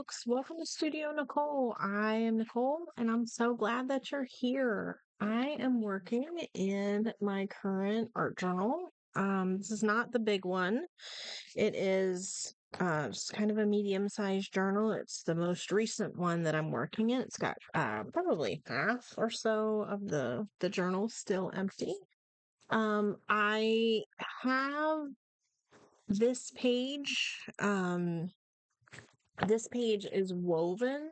folks. Welcome to Studio Nicole. I am Nicole, and I'm so glad that you're here. I am working in my current art journal. This is not the big one. It is just kind of a medium-sized journal. It's the most recent one that I'm working in. It's got probably half or so of the journal still empty. I have this page. This page is woven,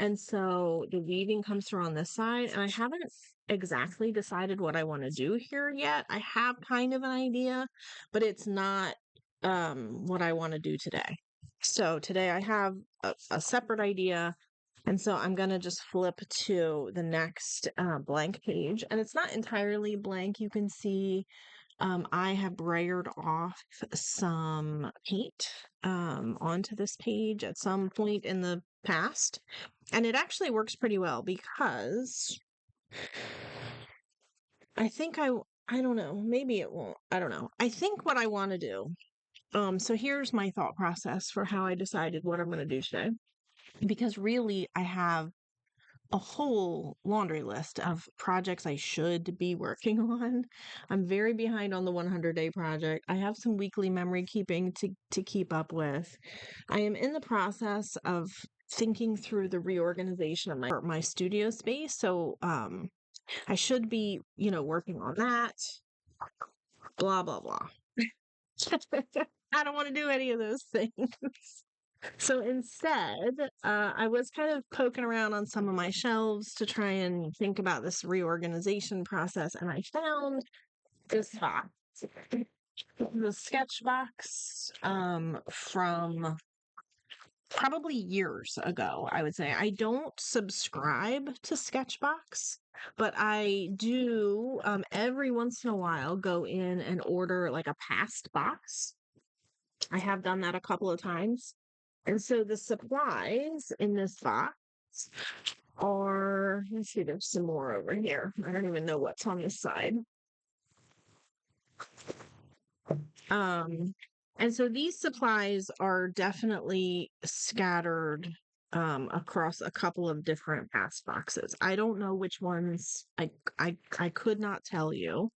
and so the weaving comes through on this side, and I haven't exactly decided what I want to do here yet. I have kind of an idea, but it's not what I want to do today. So today I have a separate idea, and so I'm going to just flip to the next blank page, and it's not entirely blank. You can see I have brayered off some paint onto this page at some point in the past. And it actually works pretty well because I think I don't know, maybe it won't. I don't know. I think what I want to do. So here's my thought process for how I decided what I'm going to do today. Because really, I have a whole laundry list of projects I should be working on. I'm very behind on the 100-day project. I have some weekly memory keeping to keep up with. I am in the process of thinking through the reorganization of my studio space. So I should be, working on that. Blah blah blah. I don't want to do any of those things. So instead, I was kind of poking around on some of my shelves to try and think about this reorganization process, and I found this box, the Sketchbox from probably years ago, I would say. I don't subscribe to Sketchbox, but I do every once in a while go in and order like a past box. I have done that a couple of times. And so the supplies in this box are, let's see, there's some more over here. I don't even know what's on this side. And so these supplies are definitely scattered across a couple of different past boxes. I don't know which ones. I could not tell you.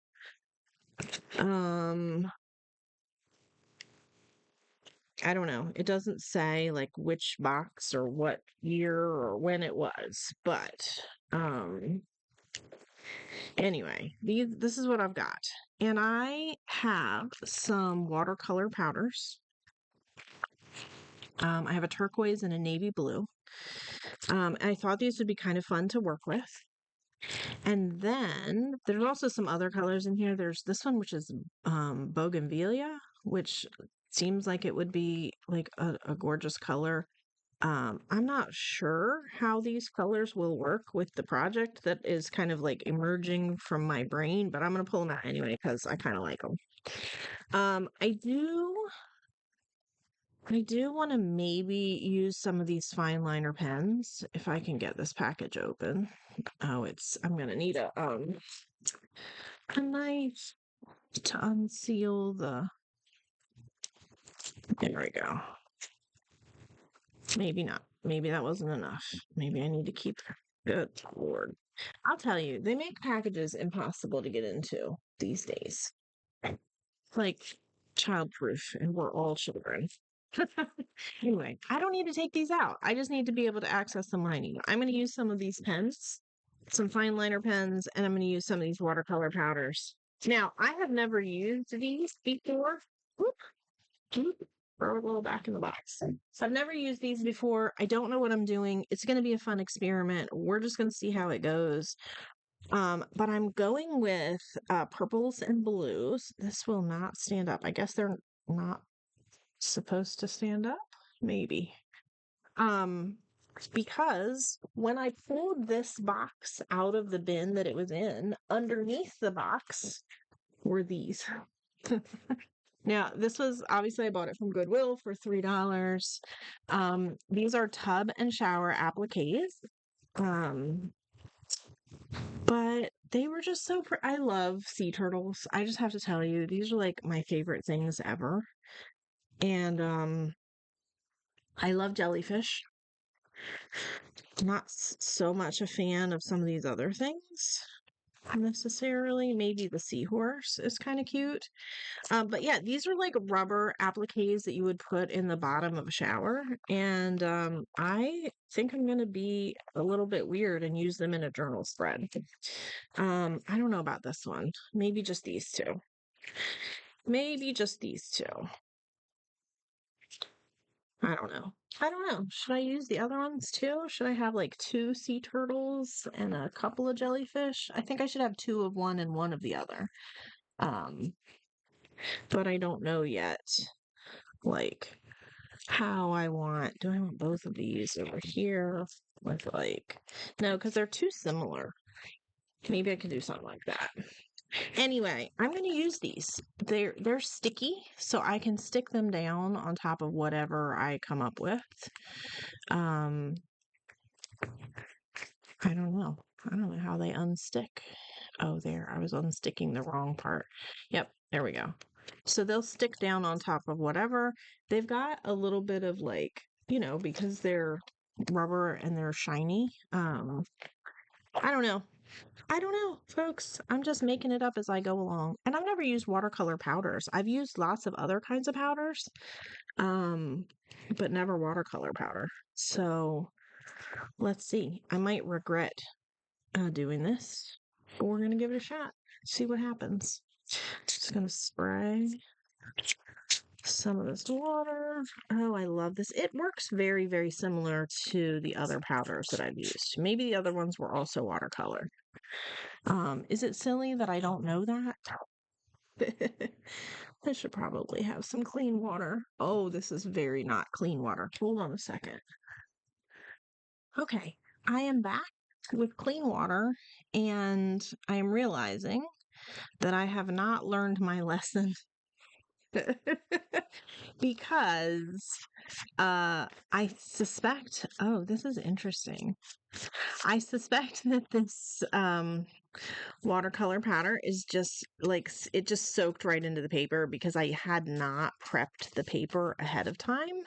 I don't know. It doesn't say like which box or what year or when it was, but anyway, this is what I've got. And I have some watercolor powders. I have a turquoise and a navy blue. I thought these would be kind of fun to work with. And then there's also some other colors in here. There's this one, which is bougainvillea, which seems like it would be like a gorgeous color. I'm not sure how these colors will work with the project that is kind of like emerging from my brain, but I'm going to pull them out anyway because I kind of like them. I do want to maybe use some of these fine liner pens if I can get this package open. Oh, I'm going to need a knife to unseal the. There we go. Maybe not. Maybe that wasn't enough. Maybe I need to keep. Good Lord. I'll tell you, they make packages impossible to get into these days. Like childproof, and we're all children. Anyway, I don't need to take these out. I just need to be able to access them when I need them. I'm going to use some of these pens, some fine liner pens, and I'm going to use some of these watercolor powders. Now, I have never used these before. Whoop. Throw it a little back in the box. So I've never used these before. I don't know what I'm doing. It's going to be a fun experiment. We're just going to see how it goes. But I'm going with purples and blues. This will not stand up. I guess they're not supposed to stand up. Maybe. Because when I pulled this box out of the bin that it was in, underneath the box were these. Now, this was obviously I bought it from Goodwill for $3. These are tub and shower appliques. But they were just so I love sea turtles. I just have to tell you, these are like my favorite things ever. And I love jellyfish. Not so much a fan of some of these other things necessarily. Maybe the seahorse is kind of cute. But yeah, these are like rubber appliques that you would put in the bottom of a shower. And I think I'm going to be a little bit weird and use them in a journal spread. I don't know about this one. Maybe just these two. Maybe just these two. I don't know. I don't know. Should I use the other ones too? Should I have like 2 sea turtles and a couple of jellyfish? I think I should have 2 of one and 1 of the other. Um, but I don't know yet, like, how I want. Do I want both of these over here with like, no, because they're too similar. Maybe I could do something like that. Anyway, I'm going to use these. They're sticky, so I can stick them down on top of whatever I come up with. Um, I don't know. I don't know how they unstick. Oh, there. I was unsticking the wrong part. Yep, there we go. So they'll stick down on top of whatever. They've got a little bit of like, because they're rubber and they're shiny. I don't know. I don't know, folks. I'm just making it up as I go along. And I've never used watercolor powders. I've used lots of other kinds of powders, but never watercolor powder. So let's see. I might regret doing this, but we're going to give it a shot. See what happens. Just going to spray some of this water. Oh, I love this. It works very, very similar to the other powders that I've used. Maybe the other ones were also watercolor. Is it silly that I don't know that? I should probably have some clean water. Oh, this is very not clean water. Hold on a second. Okay, I am back with clean water, and I am realizing that I have not learned my lesson because I suspect, oh, this is interesting. I suspect that this watercolor powder is just like it just soaked right into the paper because I had not prepped the paper ahead of time.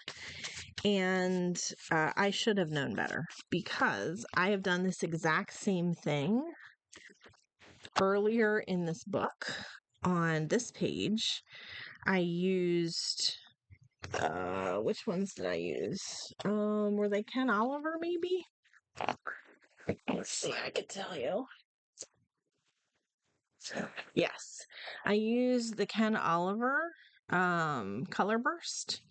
And I should have known better because I have done this exact same thing earlier in this book. On this page, I used which ones did I use? Were they Ken Oliver maybe? Let's see, I can tell you. Yes, I used the Ken Oliver color burst.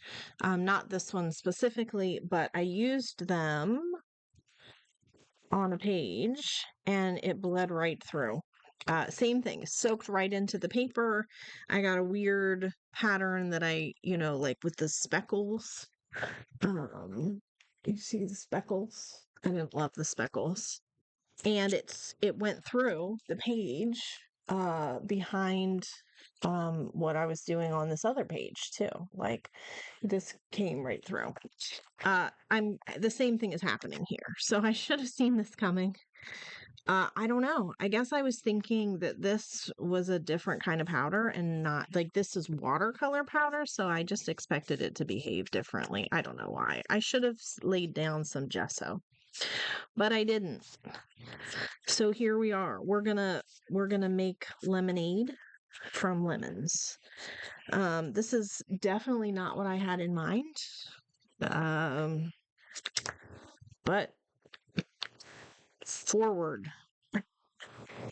Not this one specifically, but I used them on a page and it bled right through. Same thing, soaked right into the paper. I got a weird pattern that like with the speckles. You see the speckles? I didn't love the speckles. And it went through the page behind what I was doing on this other page too. Like this came right through. The same thing is happening here. So I should have seen this coming. I don't know. I guess I was thinking that this was a different kind of powder and not like this is watercolor powder, so I just expected it to behave differently. I don't know why. I should have laid down some gesso, but I didn't. So here we are. We're gonna make lemonade from lemons. This is definitely not what I had in mind. But forward.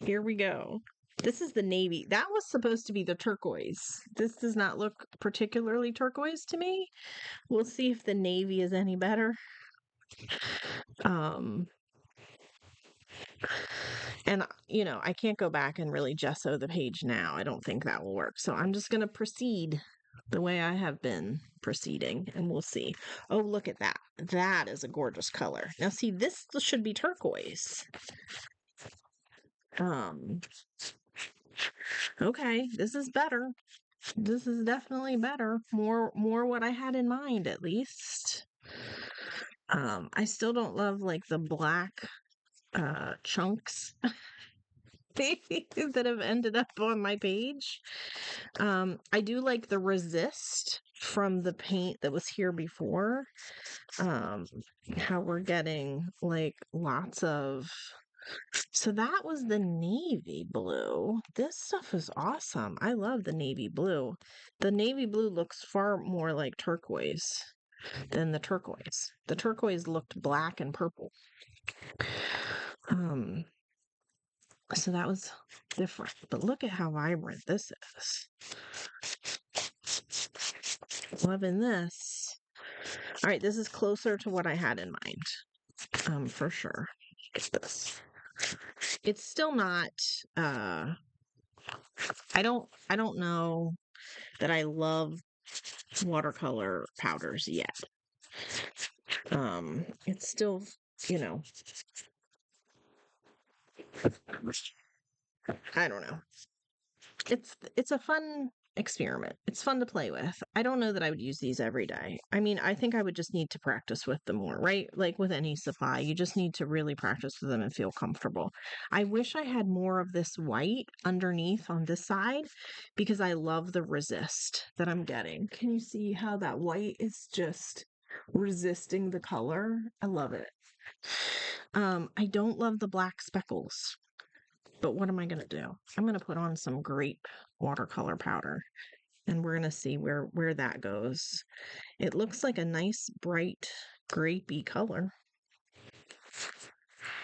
Here we go. This is the navy. That was supposed to be the turquoise. This does not look particularly turquoise to me. We'll see if the navy is any better. And I can't go back and really gesso the page now. I don't think that will work. So I'm just going to proceed the way I have been proceeding and we'll see. Oh, look at that. That is a gorgeous color. Now see, this should be turquoise. Okay, this is better. This is definitely better. More what I had in mind, at least. I still don't love like the black chunks that have ended up on my page. I do like the resist from the paint that was here before, um, how we're getting like lots of. So that was the navy blue. This stuff is awesome. I love the navy blue. The navy blue looks far more like turquoise than the turquoise. The turquoise looked black and purple. Um, so that was different. But look at how vibrant this is. Loving this. All right, this is closer to what I had in mind, for sure. Get this. It's still not. I don't know that I love watercolor powders yet. It's still, you know, I don't know. It's a fun experiment. It's fun to play with. I don't know that I would use these every day. I mean, I think I would just need to practice with them more, right? Like with any supply, you just need to really practice with them and feel comfortable. I wish I had more of this white underneath on this side because I love the resist that I'm getting. Can you see how that white is just resisting the color? I love it. I don't love the black speckles. But what am I going to do? I'm going to put on some grape watercolor powder and we're going to see where that goes. It looks like a nice bright grapey color.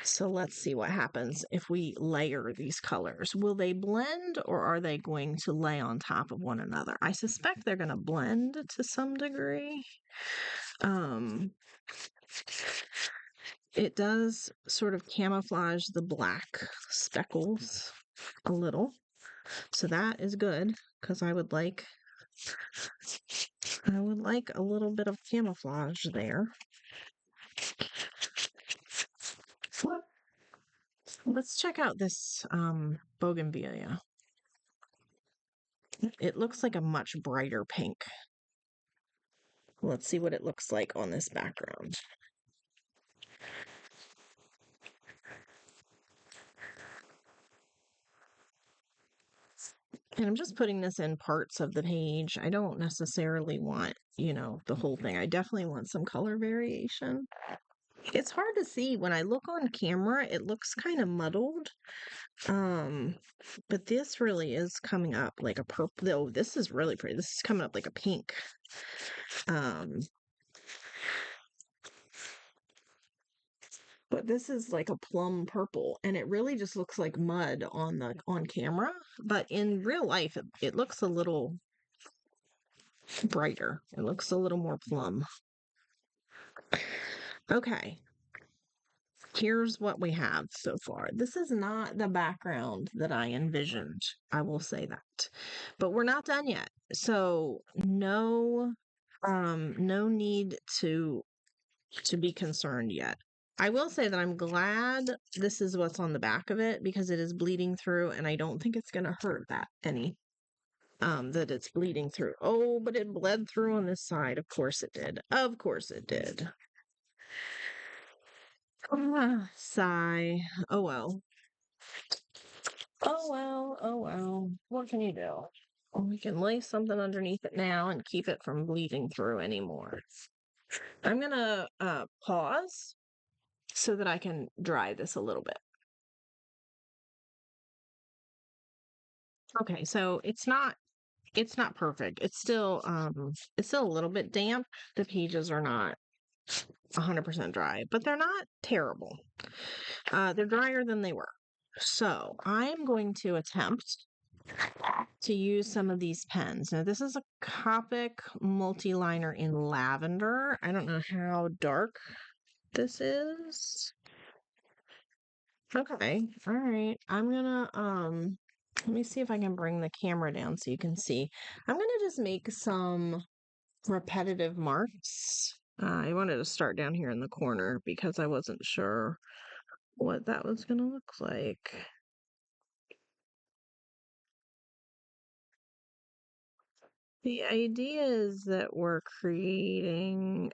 So let's see what happens if we layer these colors. Will they blend or are they going to lay on top of one another? I suspect they're going to blend to some degree. It does sort of camouflage the black speckles a little. So that is good because I would like a little bit of camouflage there. Let's check out this bougainvillea. It looks like a much brighter pink. Let's see what it looks like on this background. And I'm just putting this in parts of the page. I don't necessarily want, the whole thing. I definitely want some color variation. It's hard to see when I look on camera, it looks kind of muddled. But this really is coming up like a purple. Oh, this is really pretty. This is coming up like a pink. But this is like a plum purple, and it really just looks like mud on camera. But in real life, it looks a little brighter. It looks a little more plum. Okay. Here's what we have so far. This is not the background that I envisioned. I will say that. But we're not done yet. So no need to be concerned yet. I will say that I'm glad this is what's on the back of it because it is bleeding through and I don't think it's going to hurt that any. That it's bleeding through. Oh, but it bled through on this side. Of course it did. Of course it did. Sigh. Oh well. Oh well. Oh well. What can you do? We can lay something underneath it now and keep it from bleeding through anymore. I'm gonna pause so that I can dry this a little bit. Okay, so it's not perfect. It's still a little bit damp. The pages are not 100% dry, but they're not terrible. They're drier than they were. So I am going to attempt to use some of these pens. Now this is a Copic multi-liner in lavender. I don't know how dark this is. Okay, all right. I'm gonna let me see if I can bring the camera down so you can see. I'm gonna just make some repetitive marks. I wanted to start down here in the corner because I wasn't sure what that was gonna look like. The idea is that we're creating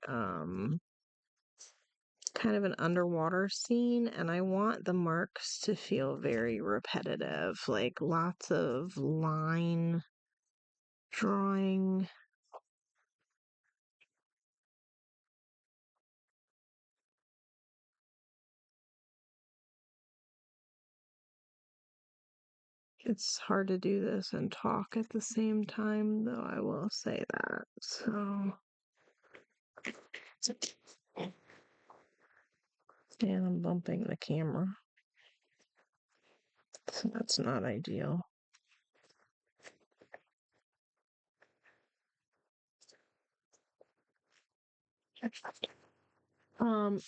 kind of an underwater scene, and I want the marks to feel very repetitive, like lots of line drawing. It's hard to do this and talk at the same time, though, I will say that. So, and I'm bumping the camera. So that's not ideal.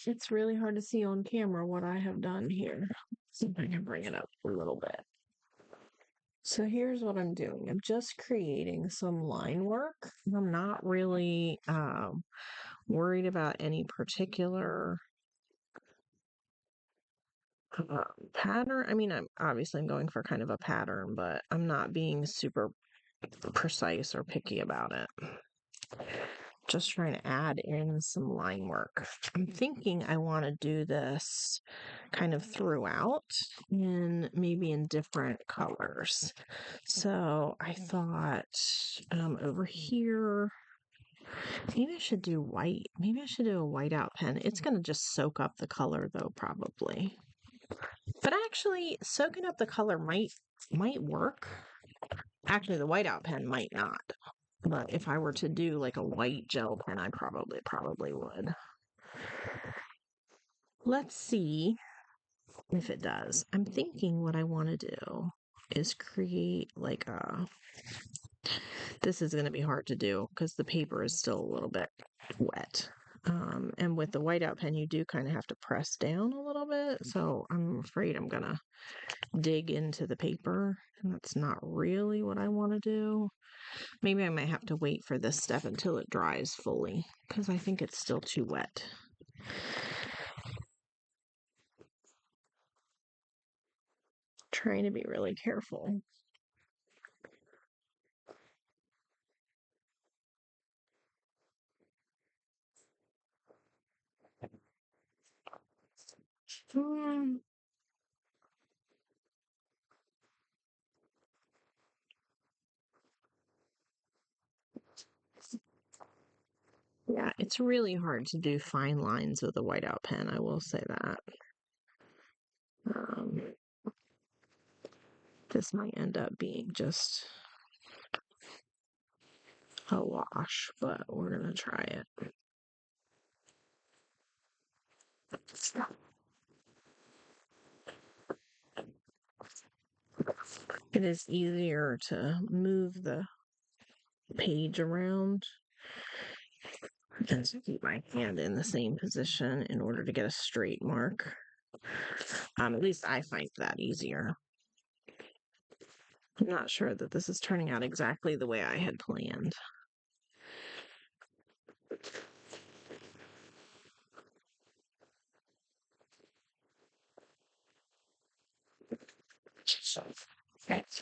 It's really hard to see on camera what I have done here. See if I can bring it up a little bit. So here's what I'm doing. I'm just creating some line work. I'm not really worried about any particular pattern. I mean, I'm going for kind of a pattern, but I'm not being super precise or picky about it. Just trying to add in some line work. I'm thinking I want to do this kind of throughout and maybe in different colors. So I thought over here, maybe I should do white. Maybe I should do a whiteout pen. It's going to just soak up the color though, probably. But actually, soaking up the color might work. Actually, the whiteout pen might not. But if I were to do like a white gel pen, I probably would. Let's see if it does. I'm thinking what I want to do is create like a. This is going to be hard to do because the paper is still a little bit wet. And with the whiteout pen, you do kind of have to press down a little bit. So I'm afraid I'm going to dig into the paper, and that's not really what I want to do. Maybe I might have to wait for this step until it dries fully because I think it's still too wet. Trying to be really careful. Hmm. Yeah, it's really hard to do fine lines with a whiteout pen, I will say that. Um, this might end up being just a wash, but we're going to try it. It is easier to move the page around and to keep my hand in the same position in order to get a straight mark. At least I find that easier. I'm not sure that this is turning out exactly the way I had planned.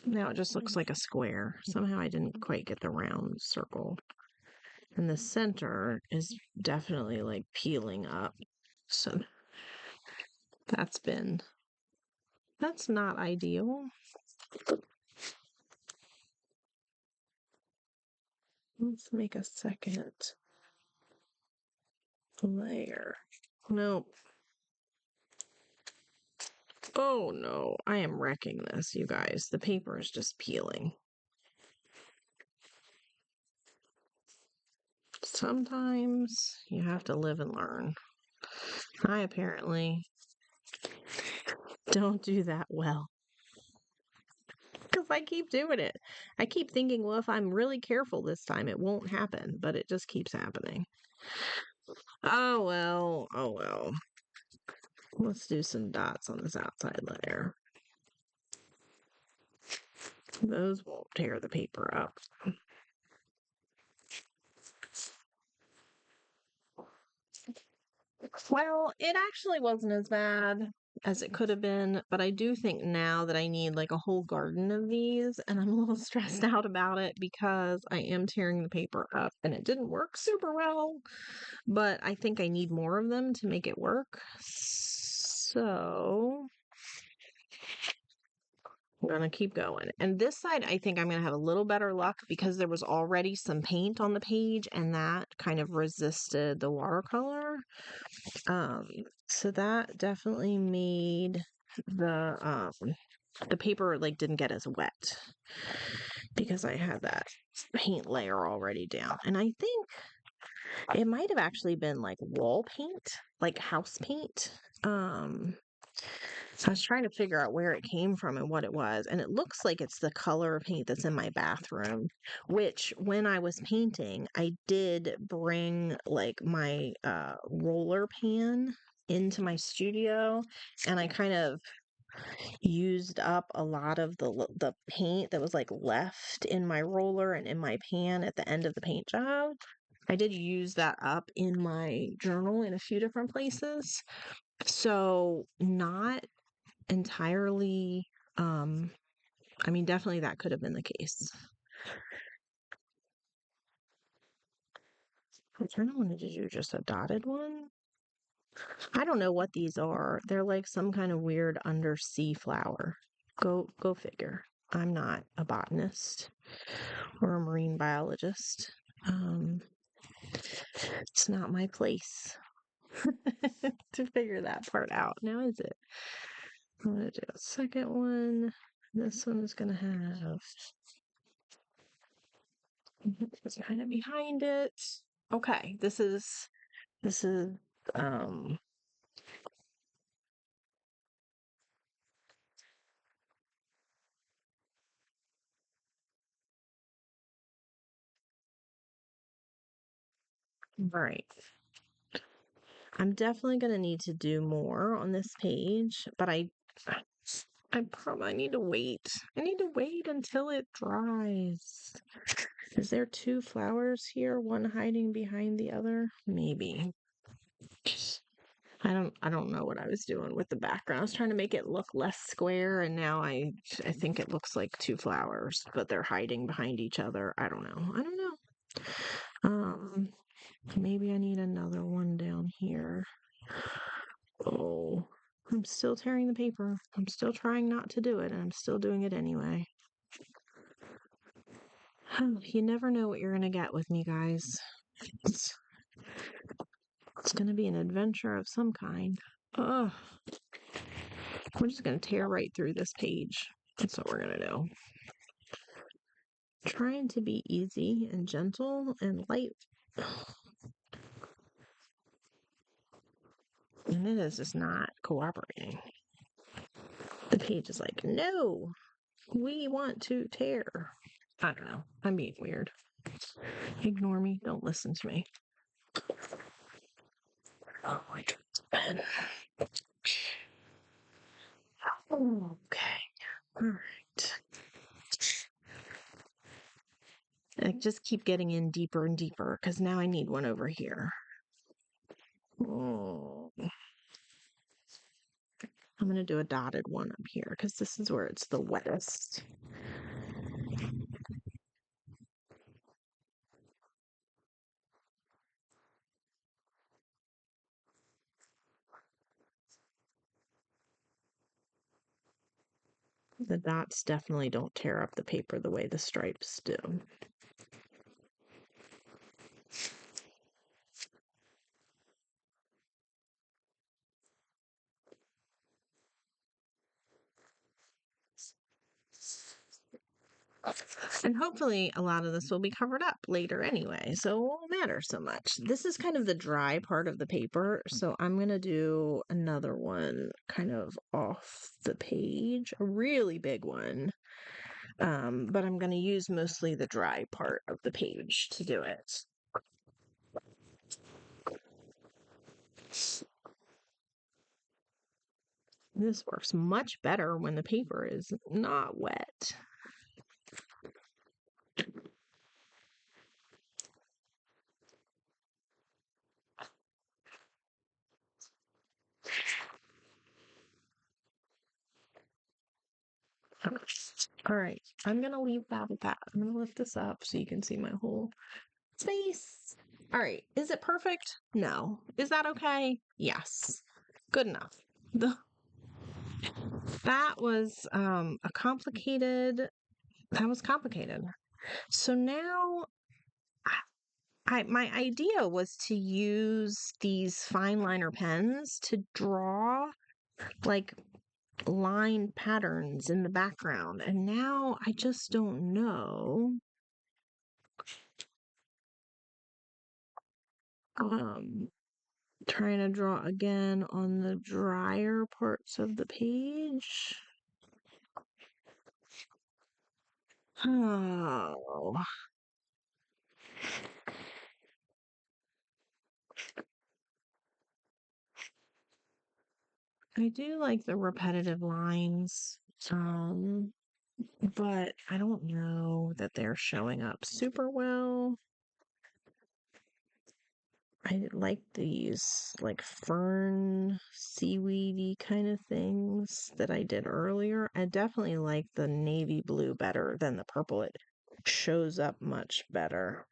Now it just looks like a square. Somehow I didn't quite get the round circle. And the center is definitely like peeling up. So that's not ideal. Let's make a second layer. Nope. Oh no, I am wrecking this, you guys. The paper is just peeling. Sometimes you have to live and learn. I apparently don't do that well. Because I keep doing it. I keep thinking, well, if I'm really careful this time, it won't happen, but it just keeps happening. Oh well, oh well. Let's do some dots on this outside layer. Those won't tear the paper up. Well, it actually wasn't as bad as it could have been, but I do think now that I need like a whole garden of these, and I'm a little stressed out about it because I am tearing the paper up and it didn't work super well, but I think I need more of them to make it work. So I'm gonna keep going. And this side, I think I'm gonna have a little better luck because there was already some paint on the page and that kind of resisted the watercolor. So that definitely made the the paper like didn't get as wet because I had that paint layer already down. And I think it might have actually been like wall paint, like house paint. So I was trying to figure out where it came from and what it was. And it looks like it's the color of paint that's in my bathroom, which when I was painting, I did bring like my roller pan into my studio, and I kind of used up a lot of the paint that was like left in my roller and in my pan at the end of the paint job. I did use that up in my journal in a few different places. So not entirely, I mean, definitely that could have been the case. I kind of wanted to do just a dotted one. I don't know what these are. They're like some kind of weird undersea flower. Go figure. I'm not a botanist or a marine biologist. It's not my place to figure that part out. Now is it? I'm gonna do a second one. This one is gonna have it's kind of behind it. Okay, this is um right. I'm definitely gonna need to do more on this page, but I probably need to wait. I need to wait until it dries. Is there two flowers here, one hiding behind the other? Maybe. I don't know what I was doing with the background. I was trying to make it look less square, and now I think it looks like two flowers, but they're hiding behind each other. I don't know. I don't know. Maybe I need another one down here. Oh, I'm still tearing the paper. I'm still trying not to do it, and I'm still doing it anyway. You never know what you're gonna get with me, guys. It's, it's gonna be an adventure of some kind. Ugh. We're just gonna tear right through this page. That's what we're gonna do. Trying to be easy and gentle and light. And it is just not cooperating. The page is like, no, we want to tear. I don't know. I'm being weird. Ignore me. Don't listen to me. Oh, my pen. Okay. All right. I just keep getting in deeper and deeper because now I need one over here. Oh. I'm going to do a dotted one up here because this is where it's the wettest. The dots definitely don't tear up the paper the way the stripes do. And hopefully a lot of this will be covered up later anyway, so it won't matter so much. This is kind of the dry part of the paper, so I'm going to do another one kind of off the page, a really big one. But I'm going to use mostly the dry part of the page to do it. This works much better when the paper is not wet. All right, I'm going to leave that at that. I'm going to lift this up so you can see my whole space. All right, is it perfect? No. Is that okay? Yes. Good enough. That was that was complicated. So now my idea was to use these fine liner pens to draw like line patterns in the background. And now I just don't know. Um, Trying to draw again on the drier parts of the page. Oh, I do like the repetitive lines, but I don't know that they're showing up super well. I like these like fern, seaweedy kind of things that I did earlier. I definitely like the navy blue better than the purple. It shows up much better.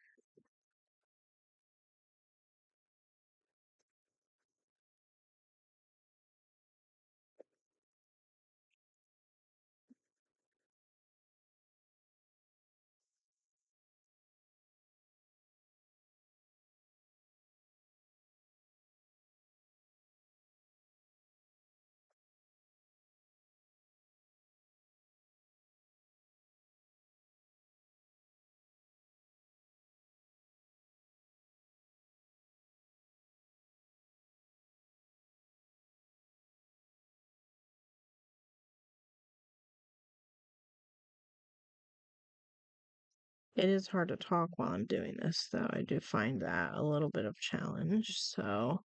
It is hard to talk while I'm doing this, though. I do find that a little bit of challenge. So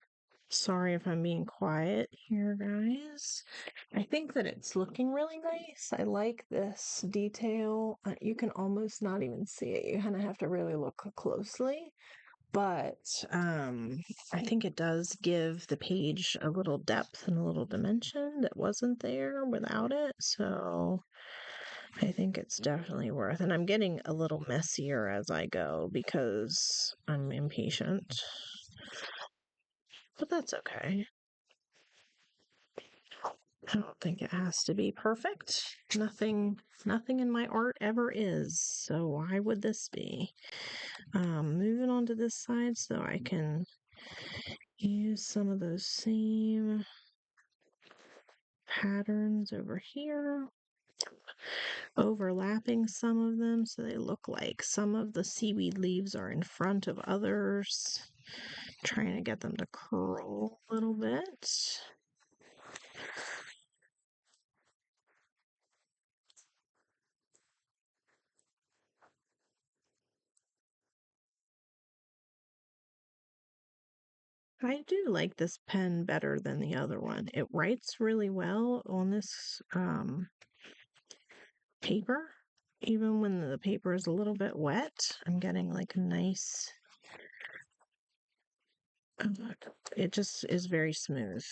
sorry if I'm being quiet here, guys. I think that it's looking really nice. I like this detail. You can almost not even see it. You kind of have to really look closely. But I think it does give the page a little depth and a little dimension that wasn't there without it. So I think it's definitely worth, and I'm getting a little messier as I go because I'm impatient. But that's okay. I don't think it has to be perfect. Nothing in my art ever is. So why would this be? Moving on to this side so I can use some of those same patterns over here, overlapping some of them so they look like some of the seaweed leaves are in front of others. Trying to get them to curl a little bit. I do like this pen better than the other one. It writes really well on this paper. Even when the paper is a little bit wet, I'm getting like a nice, uh, it just is very smooth.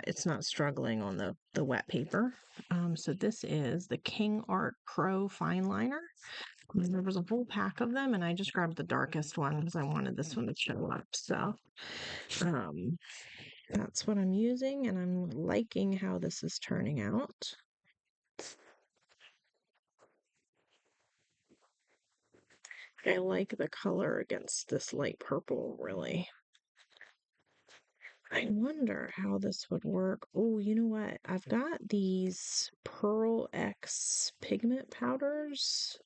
It's not struggling on the wet paper. So this is the Kingart Pro Fine Liner. There was a whole pack of them, and I just grabbed the darkest one because I wanted this one to show up. So, um, that's what I'm using, and I'm liking how this is turning out. I like the color against this light purple, really. I wonder how this would work. Oh, you know what? I've got these Pearl X pigment powders.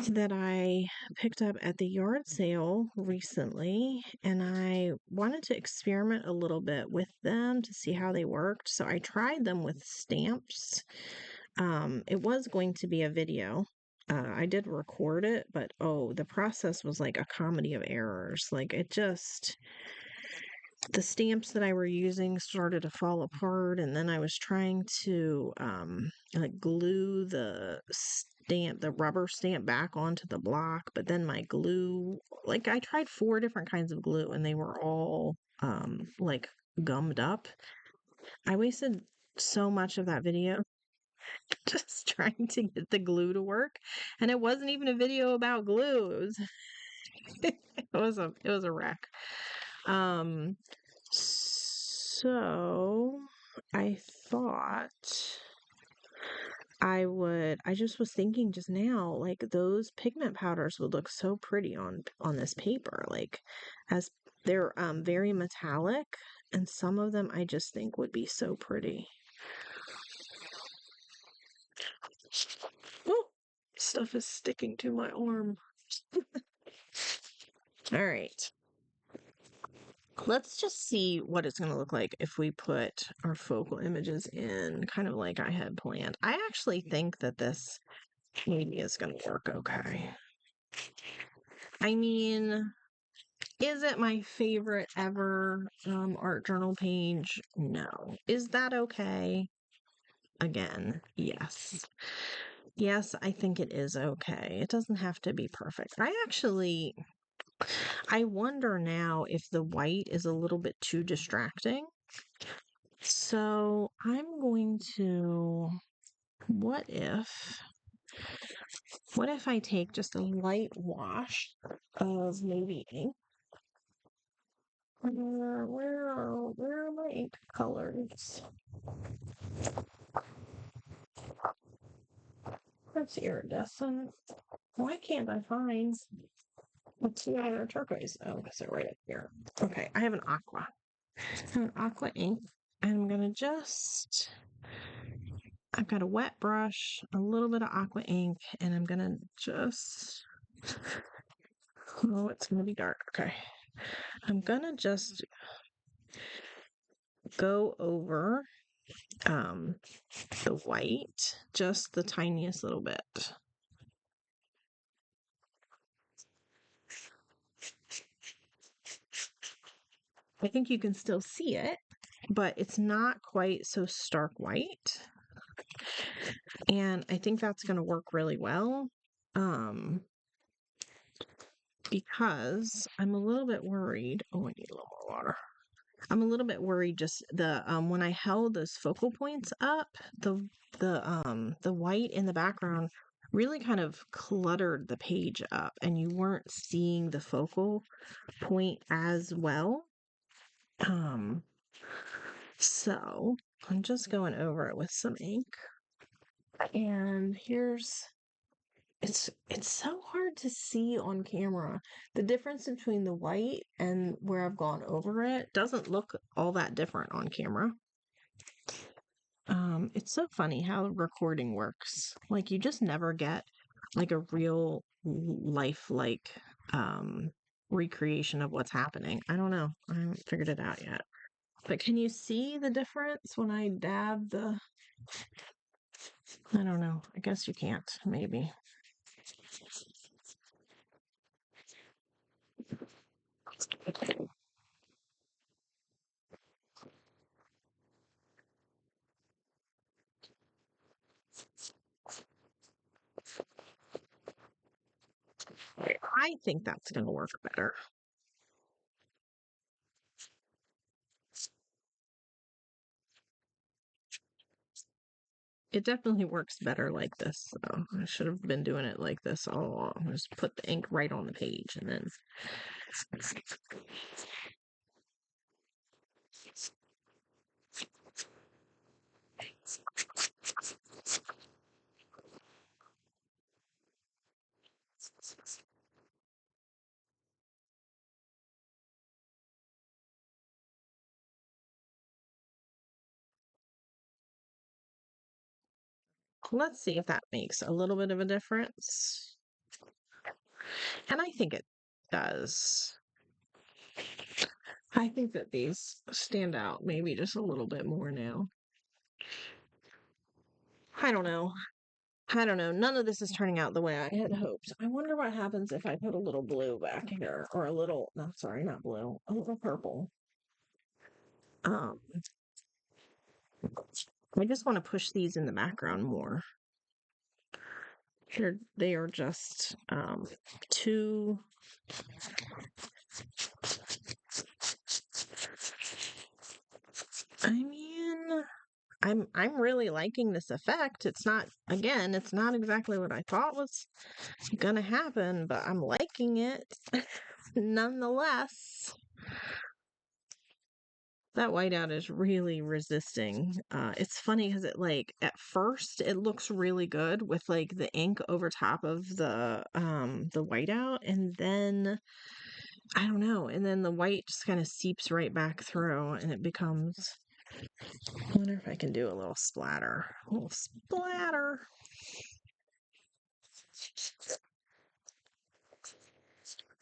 That I picked up at the yard sale recently, and I wanted to experiment a little bit with them to see how they worked. So I tried them with stamps. It was going to be a video. I did record it, but oh, the process was like a comedy of errors. Like it just, the stamps that I were using started to fall apart, and then I was trying to like glue the rubber stamp back onto the block, but then my glue, like I tried four different kinds of glue and they were all like gummed up. I wasted so much of that video just trying to get the glue to work, and it wasn't even a video about glue. It was it was a wreck. Um So I thought I just was thinking just now, like those pigment powders would look so pretty on this paper, like as they're very metallic and some of them I just think would be so pretty. Oh, stuff is sticking to my arm. All right. Let's just see what it's going to look like if we put our focal images in kind of like I had planned. I actually think that this maybe is going to work okay. I mean, is it my favorite ever art journal page? No. Is that okay? Again, yes. Yes, I think it is okay. It doesn't have to be perfect. I wonder now if the white is a little bit too distracting. So I'm going to, what if I take just a light wash of maybe ink? Where are my ink colors? That's iridescent. Why can't I find? Let's see our turquoise. Oh, because they're right up here. Okay, I have an aqua. An aqua ink. And I'm gonna I've got a wet brush, a little bit of aqua ink, and I'm gonna just, oh, it's gonna be dark. Okay. I'm gonna just go over the white, just the tiniest little bit. I think you can still see it, but it's not quite so stark white. And I think that's going to work really well. Because I'm a little bit worried. Oh, I need a little more water. I'm a little bit worried just when I held those focal points up, the white in the background really kind of cluttered the page up and you weren't seeing the focal point as well. So I'm just going over it with some ink. And it's so hard to see on camera. The difference between the white and where I've gone over it doesn't look all that different on camera. It's so funny how recording works. Like you just never get like a real lifelike recreation of what's happening. I don't know. I haven't figured it out yet. But can you see the difference when I dab the... I don't know. I guess you can't, maybe. I think that's going to work better. It definitely works better like this. So I should have been doing it like this all along. Just put the ink right on the page and then... Let's see if that makes a little bit of a difference. And I think it does. I think that these stand out maybe just a little bit more now. I don't know. None of this is turning out the way I had hoped. I wonder what happens if I put a little blue back here, or a little, no, sorry, not blue, a little purple. I just want to push these in the background more. They are just too... I mean, I'm really liking this effect. It's not exactly what I thought was gonna happen, but I'm liking it nonetheless. That whiteout is really resisting. It's funny because it, like, at first it looks really good with like the ink over top of the whiteout, and then I don't know. And then the white just kind of seeps right back through and it becomes, I wonder if I can do a little splatter. A little splatter.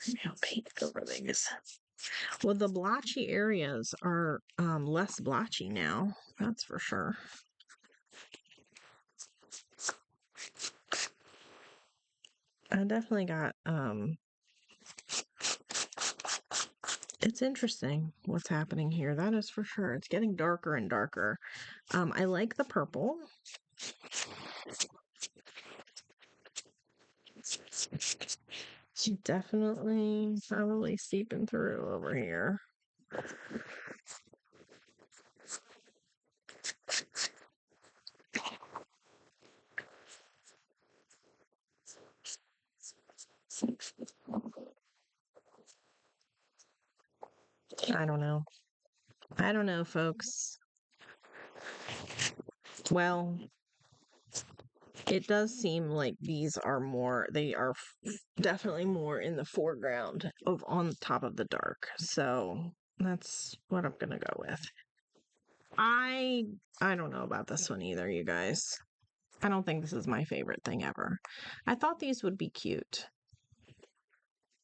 Maybe I'll paint over these. Well, the blotchy areas are less blotchy now. That's for sure. I definitely got it's interesting what's happening here. That is for sure. It's getting darker and darker. I like the purple. Definitely probably seeping through over here. I don't know. I don't know, folks. Well, it does seem like these are more, they are definitely more in the foreground of on top of the dark. So that's what I'm gonna go with. I don't know about this one either, you guys. I don't think this is my favorite thing ever. I thought these would be cute,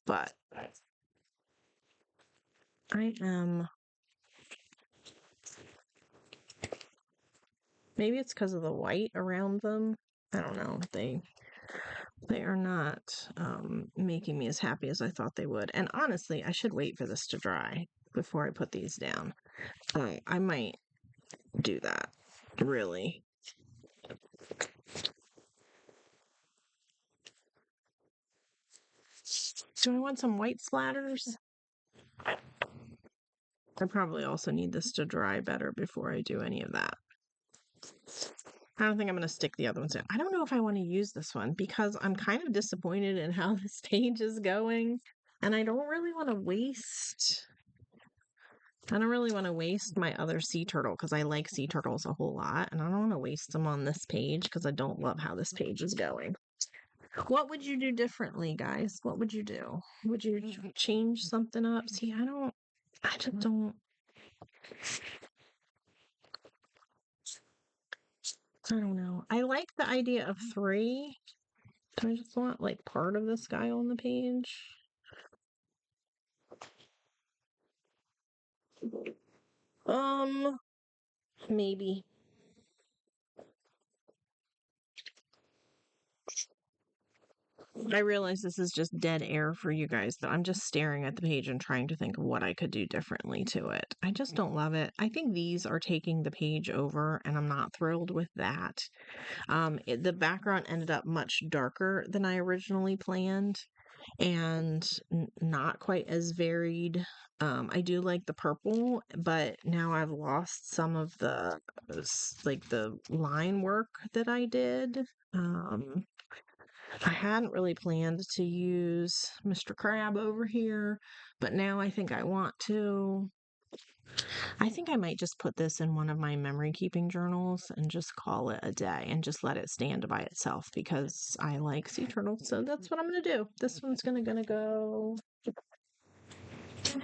but I am, maybe it's because of the white around them. I don't know. They are not making me as happy as I thought they would. And honestly, I should wait for this to dry before I put these down. I might do that, really. Do I want some white splatters? I probably also need this to dry better before I do any of that. I don't think I'm going to stick the other ones in. I don't know if I want to use this one because I'm kind of disappointed in how this page is going. And I don't really want to waste... I don't really want to waste my other sea turtle because I like sea turtles a whole lot. And I don't want to waste them on this page because I don't love how this page is going. What would you do differently, guys? What would you do? Would you change something up? See, I just don't... I don't know. I like the idea of 3. Do I just want like part of this guy on the page? Maybe. I realize this is just dead air for you guys, but I'm just staring at the page and trying to think of what I could do differently to it. I just don't love it. I think these are taking the page over, and I'm not thrilled with that. The background ended up much darker than I originally planned and not quite as varied. I do like the purple, but now I've lost some of like the line work that I did. I hadn't really planned to use Mr. Crab over here, but now I think I want to. I think I might just put this in one of my memory keeping journals and just call it a day and just let it stand by itself because I like sea turtles. So that's what I'm going to do. This one's gonna go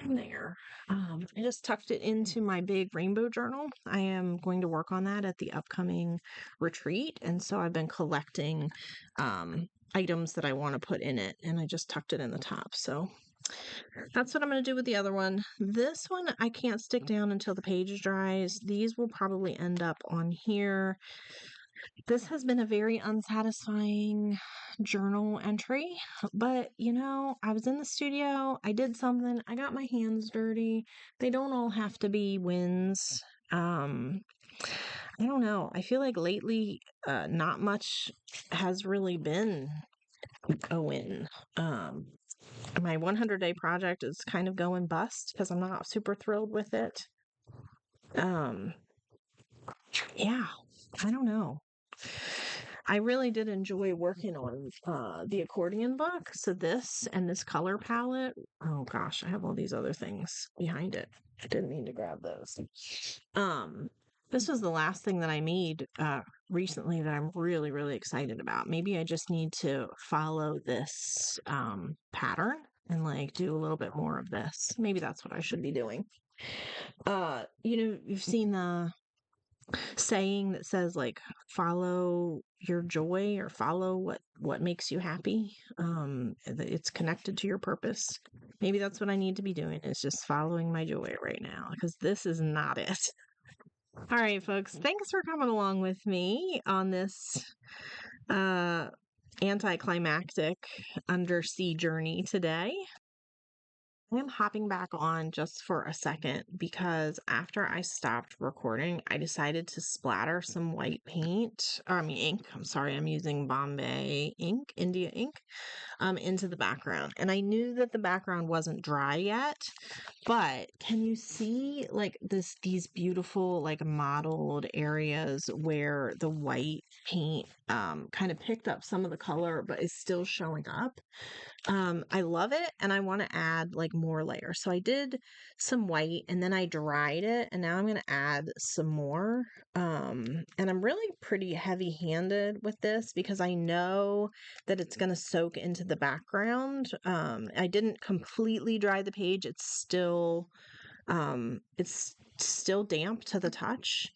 in there. I just tucked it into my big rainbow journal. I am going to work on that at the upcoming retreat. And so I've been collecting items that I want to put in it, and I just tucked it in the top. So that's what I'm going to do with the other one. This one I can't stick down until the page dries. These will probably end up on here. This has been a very unsatisfying journal entry, but I was in the studio, I did something, I got my hands dirty. They don't all have to be wins. I don't know. I feel like lately, not much has really been a win. My 100-day project is kind of going bust because I'm not super thrilled with it. Yeah, I don't know. I really did enjoy working on the accordion book. So this and this color palette. Oh gosh, I have all these other things behind it. I didn't mean to grab those. This was the last thing that I made recently that I'm really, really excited about. Maybe I just need to follow this pattern and like do a little bit more of this. Maybe that's what I should be doing. You've seen the saying that says like follow your joy or follow what makes you happy. It's connected to your purpose. Maybe that's what I need to be doing, is just following my joy right now, because this is not it. All right, folks, thanks for coming along with me on this uh anticlimactic undersea journey today. I'm hopping back on just for a second because after I stopped recording, I decided to splatter some white paint, or I mean ink. I'm sorry, I'm using Bombay ink, India ink, into the background. And I knew that the background wasn't dry yet, but can you see like these beautiful like mottled areas where the white paint kind of picked up some of the color but is still showing up? I love it, and I want to add like more layers. So I did some white and then I dried it, and now I'm going to add some more. And I'm really pretty heavy-handed with this because I know that it's going to soak into the background. I didn't completely dry the page. It's still damp to the touch,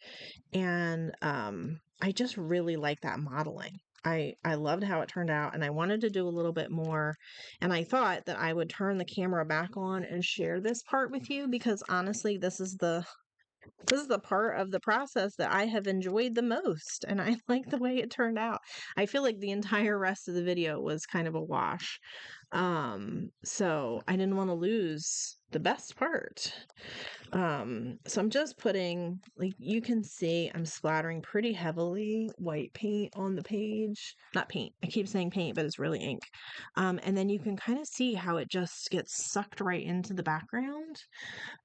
and I just really like that modeling. I loved how it turned out, and I wanted to do a little bit more, and I thought that I would turn the camera back on and share this part with you, because honestly this is the part of the process that I have enjoyed the most, and I like the way it turned out. I feel like the entire rest of the video was kind of a wash. So I didn't want to lose the best part. So I'm just putting, like, you can see I'm splattering pretty heavily white paint on the page. Not paint. I keep saying paint, but it's really ink. And then you can kind of see how it just gets sucked right into the background.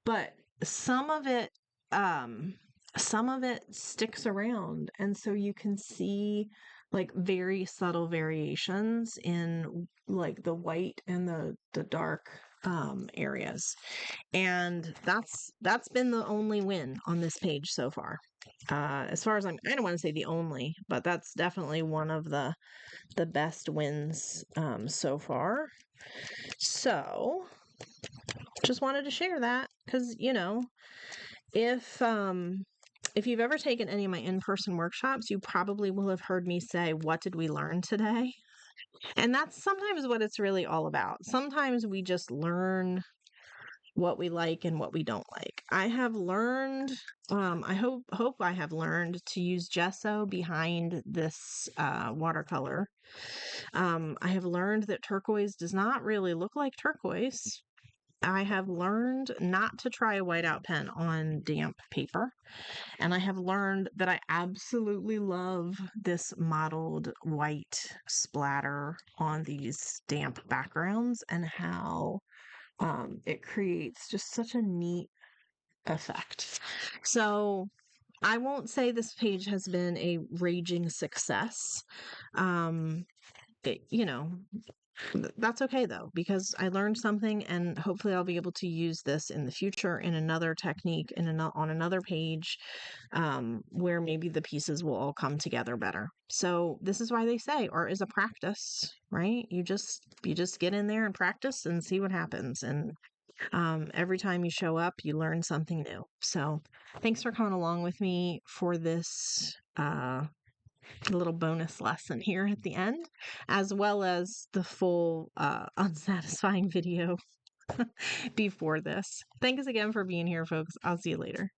But some of it, some of it sticks around. And so you can see like very subtle variations in like the white and the dark areas. And that's been the only win on this page so far. As far as I don't want to say the only, but that's definitely one of the best wins so far. So just wanted to share that because, if you've ever taken any of my in-person workshops, you probably will have heard me say, "What did we learn today?" And that's sometimes what it's really all about. Sometimes we just learn what we like and what we don't like. I have learned, I hope I have learned to use gesso behind this watercolor. I have learned that turquoise does not really look like turquoise. I have learned not to try a whiteout pen on damp paper. And I have learned that I absolutely love this mottled white splatter on these damp backgrounds, and how it creates just such a neat effect. So I won't say this page has been a raging success. It, that's okay though, because I learned something, and hopefully I'll be able to use this in the future in another technique, on another page, where maybe the pieces will all come together better. So this is why they say art is a practice, right? You just get in there and practice and see what happens. And every time you show up, you learn something new. So thanks for coming along with me for this little bonus lesson here at the end, as well as the full unsatisfying video before this. Thanks again for being here, folks. I'll see you later.